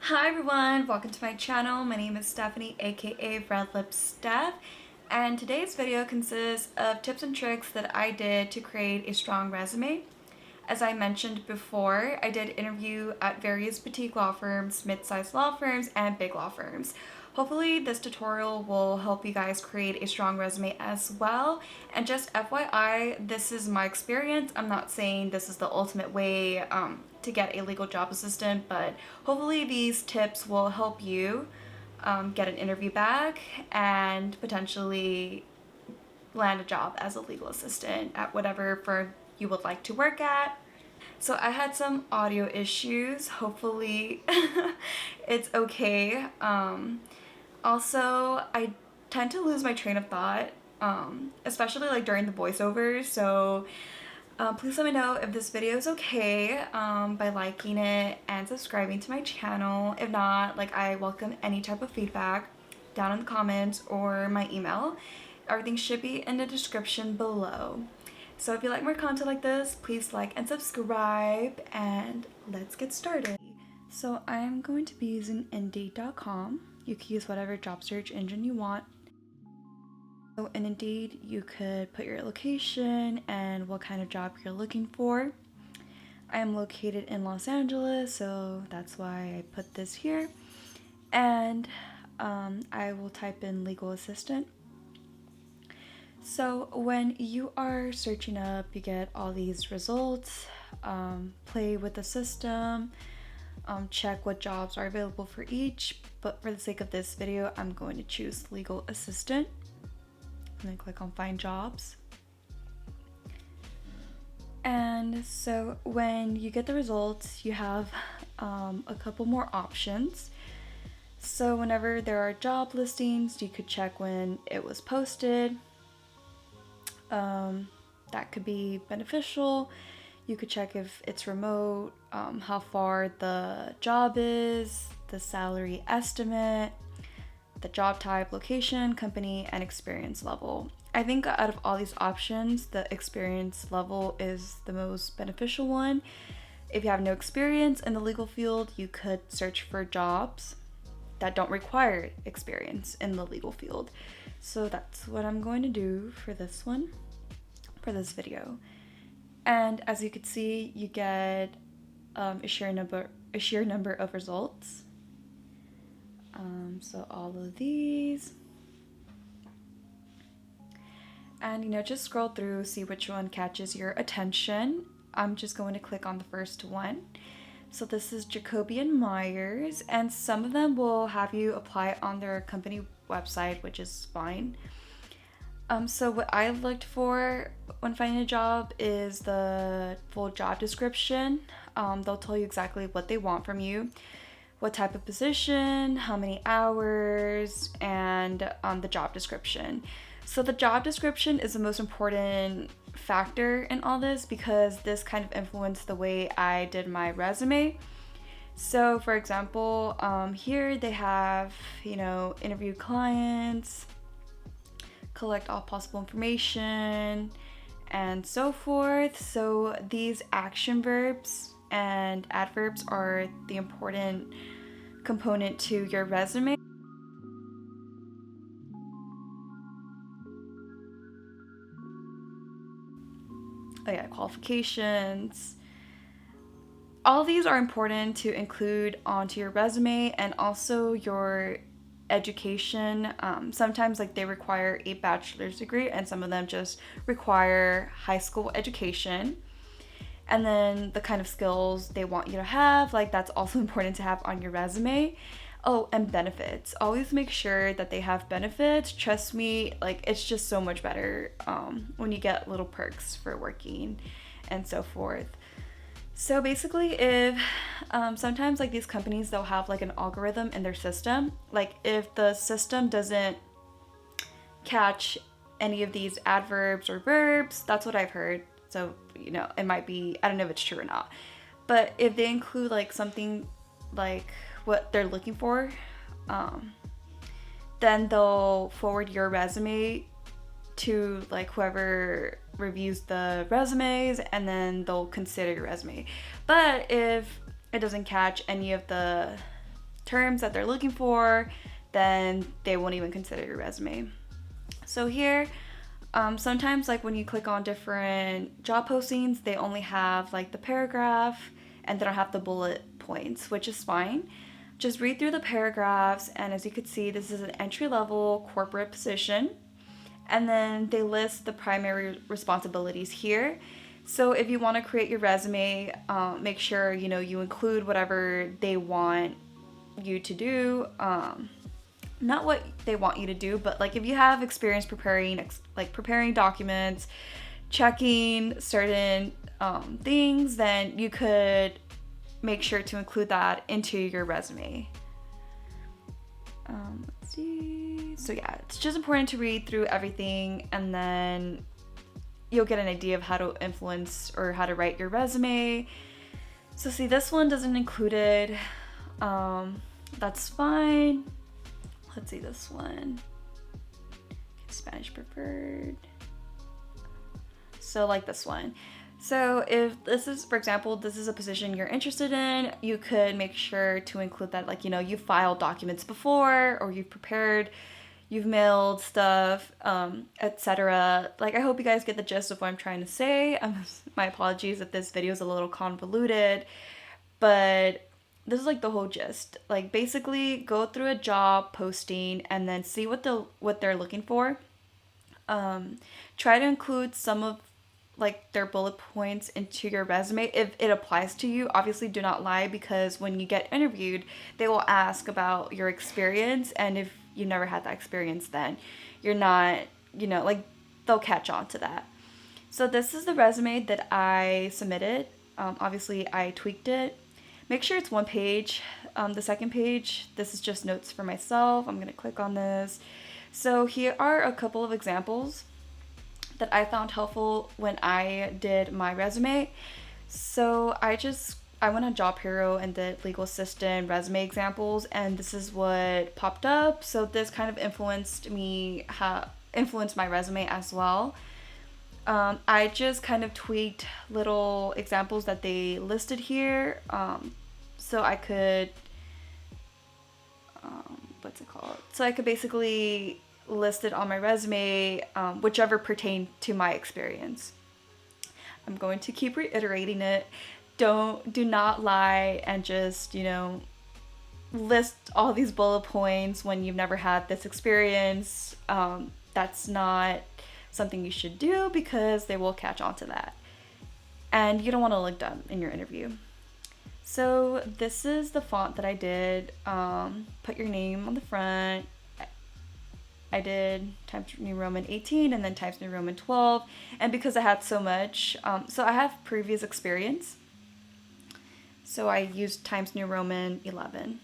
Hi everyone, welcome to my channel. My name is Stephanie, aka Red Lip Steph, and today's video consists of tips and tricks that I did to create a strong resume. As I mentioned before, I did interview at various boutique law firms, mid-sized law firms, and big law firms. Hopefully this tutorial will help you guys create a strong resume as well. And just FYI, this is my experience. I'm not saying this is the ultimate way to get a legal job assistant, but hopefully these tips will help you get an interview back and potentially land a job as a legal assistant at whatever firm you would like to work at. So I had some audio issues. Hopefully it's okay. Also, I tend to lose my train of thought, especially like during the voiceovers. So please let me know if this video is okay by liking it and subscribing to my channel. If not, like, I welcome any type of feedback down in the comments or my email. Everything should be in the description below. So if you like more content like this, please like and subscribe, and let's get started. So I'm going to be using Indeed.com. You can use whatever job search engine you want. So in Indeed, you could put your location and what kind of job you're looking for. I am located in Los Angeles, so that's why I put this here. And I will type in legal assistant. So when you are searching up, you get all these results, play with the system, check what jobs are available for each, but for the sake of this video, I'm going to choose legal assistant, and then click on find jobs. And so when you get the results, you have a couple more options. So whenever there are job listings, you could check when it was posted. That could be beneficial. You could check if it's remote, how far the job is, the salary estimate, the job type, location, company, and experience level. I think out of all these options, the experience level is the most beneficial one. If you have no experience in the legal field, you could search for jobs that don't require experience in the legal field. So that's what I'm going to do for this one, for this video. And as you can see, you get a sheer number of results. So all of these, and just scroll through, see which one catches your attention. I'm just going to click on the first one. So this is Jacoby and Myers, and some of them will have you apply on their company website, which is fine. So what I looked for when finding a job is the full job description. They'll tell you exactly what they want from you, what type of position, how many hours, and the job description. So the job description is the most important factor in all this, because this kind of influenced the way I did my resume. So for example, here they have, interview clients, collect all possible information, and so forth. So these action verbs and adverbs are the important component to your resume. Oh yeah, qualifications. All these are important to include onto your resume, and also your education. Sometimes they require a bachelor's degree, and some of them just require high school education. And then the kind of skills they want you to have, that's also important to have on your resume. Oh, and benefits. Always make sure that they have benefits. Trust me, it's just so much better when you get little perks for working and so forth. So basically, if sometimes these companies, they'll have an algorithm in their system. If the system doesn't catch any of these adverbs or verbs, that's what I've heard. So, it might be, I don't know if it's true or not. But if they include something what they're looking for, then they'll forward your resume to whoever reviews the resumes, and then they'll consider your resume. But if it doesn't catch any of the terms that they're looking for, then they won't even consider your resume. So here, sometimes like when you click on different job postings, they only have like the paragraph and they don't have the bullet points, which is fine. Just read through the paragraphs, and as you can see, this is an entry-level corporate position. And then they list the primary responsibilities here. So if you want to create your resume, make sure you include whatever they want you to do. Not what they want you to do, but like if you have experience preparing documents, checking certain things, then you could make sure to include that into your resume. Let's see. So yeah, it's just important to read through everything, and then you'll get an idea of how to influence or how to write your resume. So see, this one doesn't include it. That's fine. Let's see this one. Spanish preferred. So like this one. So if this is, for example, this is a position you're interested in, you could make sure to include that, like, you filed documents before, or you've mailed stuff, etc. Like, I hope you guys get the gist of what I'm trying to say. My apologies if this video is a little convoluted, but this is like the whole gist. Like, basically go through a job posting and then see what they're looking for. Try to include some of like their bullet points into your resume if it applies to you. Obviously, do not lie, because when you get interviewed, they will ask about your experience, and if you never had that experience, then you're not, like, they'll catch on to that. So this is the resume that I submitted. Obviously, I tweaked it. Make sure it's one page. The second page, this is just notes for myself. I'm gonna click on this. So here are a couple of examples that I found helpful when I did my resume. So I went on Job Hero and did legal assistant resume examples, and this is what popped up. So this kind of influenced my resume as well. I just kind of tweaked little examples that they listed here, so I could So I could basically list it on my resume, whichever pertained to my experience. I'm going to keep reiterating it. Do not lie and just, list all these bullet points when you've never had this experience. That's not something you should do, because they will catch on to that. And you don't want to look dumb in your interview. So this is the font that I did. Put your name on the front. I did Times New Roman 18 and then Times New Roman 12. And because I had so much, so I have previous experience. So I used Times New Roman 11.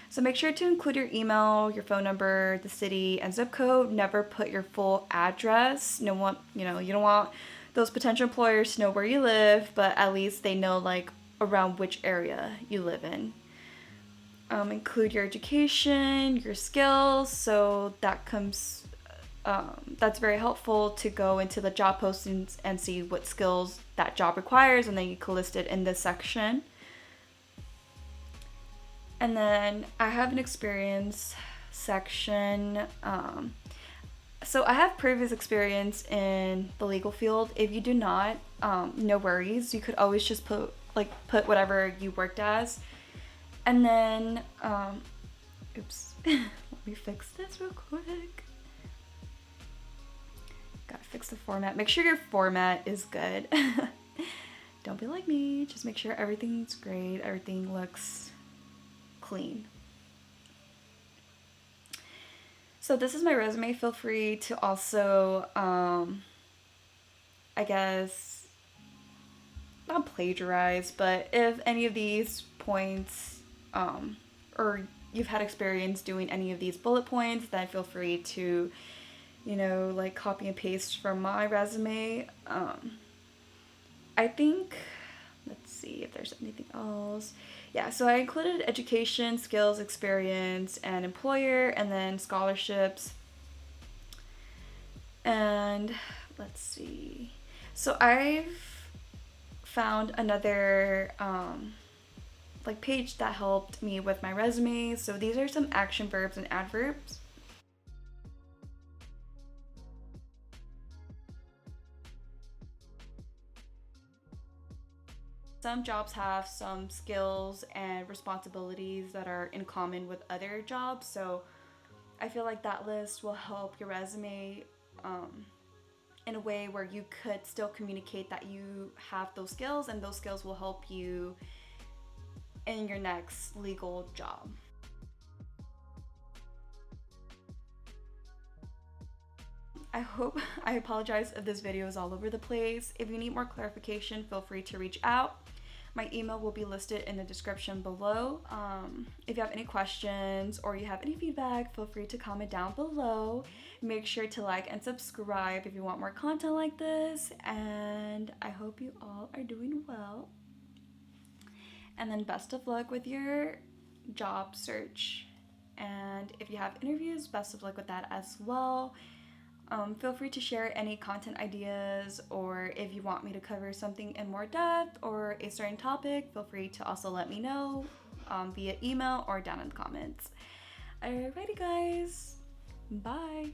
So make sure to include your email, your phone number, the city, and zip code. Never put your full address. You don't want those potential employers to know where you live, but at least they know like around which area you live in. Include your education, your skills, so that's very helpful to go into the job postings and see what skills that job requires, and then you can list it in this section. And then I have an experience section. So I have previous experience in the legal field. If you do not, no worries. You could always just put whatever you worked as. And then, oops, let me fix this real quick. Gotta fix the format. Make sure your format is good. Don't be like me. Just make sure everything's great. Everything looks clean. So this is my resume. Feel free to also, I guess, not plagiarize, but if any of these points, or you've had experience doing any of these bullet points, then feel free to, like copy and paste from my resume. I think, let's see if there's anything else. Yeah, so I included education, skills, experience, and employer, and then scholarships. And let's see. So I've found another like page that helped me with my resume. So these are some action verbs and adverbs. Some jobs have some skills and responsibilities that are in common with other jobs, so I feel like that list will help your resume in a way where you could still communicate that you have those skills, and those skills will help you in your next legal job. I apologize if this video is all over the place. If you need more clarification, feel free to reach out. My email will be listed in the description below. If you have any questions or you have any feedback, feel free to comment down below. Make sure to like and subscribe if you want more content like this. And I hope you all are doing well. And then best of luck with your job search. And if you have interviews, best of luck with that as well. Feel free to share any content ideas, or if you want me to cover something in more depth or a certain topic, feel free to also let me know via email or down in the comments. Alrighty guys, bye.